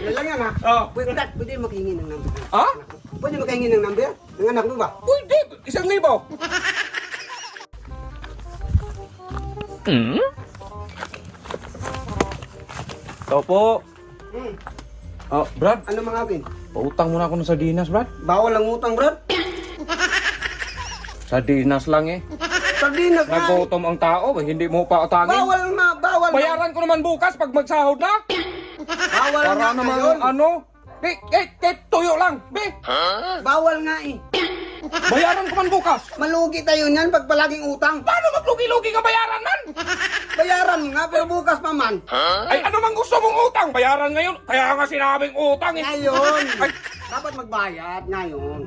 Libre lang yan ha. Oh. Pwede, Dad, pwede makahingi ng number. Ha? Pwede makahingi ng number? Ng anak mo ba? Pwede. 1,000. Ito po. Hmm. Oh, Brad. Ano mga akin? Pautang muna ako ng sardinas, Brad. Bawal ang utang, Brad. Sardinas lang eh. Sardinas na. Nagutom ang tao, hindi mo pa utangin. Bawal na, bawal. Bayaran ko naman bukas pag magsahod na. Bawal Para nga naman ngayon. ano. Tuyo lang, be. Bawal nga eh. Bayaran ko man bukas. Malugi tayo niyan pag palaging utang. Paano maglugi-lugi ka bayaran man? Bayaran nga, pero bukas pa man. Ay, ano man gusto mong utang? Bayaran ngayon. Kaya nga sinabing utang eh. Ngayon. Ay, Dapat magbayad ngayon.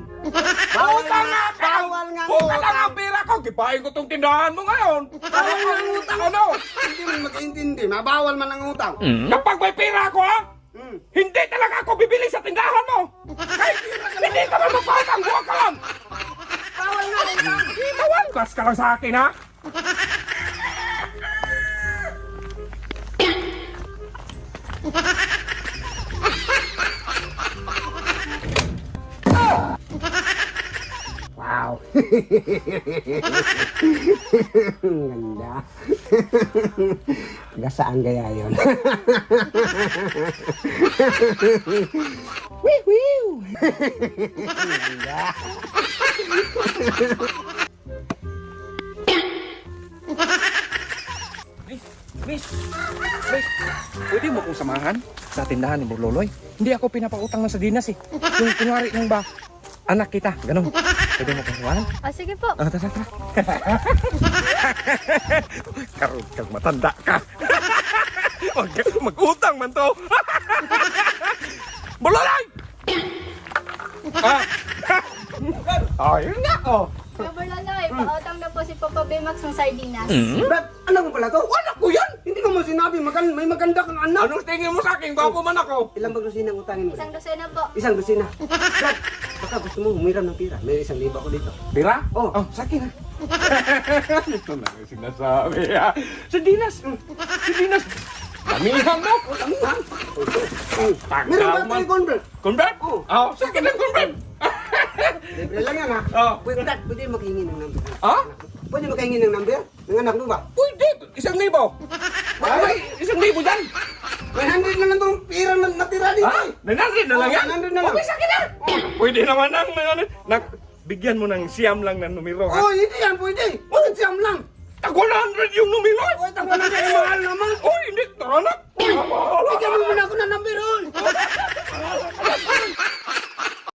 utang nga ka! Bawal nga Bukas lang utang. ang pera ko. Gibahin ko tong tindahan mo ngayon. Bawal nga ang utang. Ano? Hindi mo mag-intindi. Mabawal man ang utang. Kapag may pera ko ha, Hmm. hindi talaga ako bibili sa tindahan mo. Kahit hindi ka man magpatang, huwag ka lang. Bawal nga utang. Mawagas ka lang sa akin ha. Wow. Ang ganda. Gasaan kaya yun. Wiw, wiw. Ang ganda. Miss, pwede mo kong samahan sa tindahan ni Burloloy? Hindi ako pinapautang ng sardinas eh. Yung kunwari ng ba, anak kita, ganun. Pwede mo kong samahan? Sige po. Tara, tara. Karoon kang matanda ka. Mag-utang man to. Burloloy! Ayun nga, oh. Kabarlaloy, pautang na po si Papa Bimax ng sardinas. Brad, anak mo pala to? Anak ko yan! Hindi ko mo sinabi, may maganda kang anak. Anong tingin mo sa akin? Bago man ako. Ilang bang dosina ang utangin mo? Isang dosena po. Isang dosina. Brad, baka gusto mo humiram ng pira. May 1,000 ako dito. Bira? Oh. Sa akin ha. Ito na yung sinasabi ha. Sardinas! Sardinas! Damihan mo! Oh, damihan. Takaw Meron ba man. tayo convert? Convert? Oh. Oh, sa akin ang convert! Libre lang yan ha. Oh. Pwede, Dad, pwede makahingi ng number. Ha? Pwede makahingi ng number? Ng anak mo ba? Pwede! 1,000! Ay, 1,000 dyan! 100 na lang itong pira na natira dito. Ha? 900 na lang yan? 900 na lang. Okay, sa akin na! Pwede naman bigyan mo ng siyam lang ng numero ha? Oh, hindi yan, pwede. Pwede siyam lang. Tag 100 yung numero! Oy, tanggal na kayo, mahal naman. Oh, hindi! Tara na! Mahal! Bigyan mo muna ako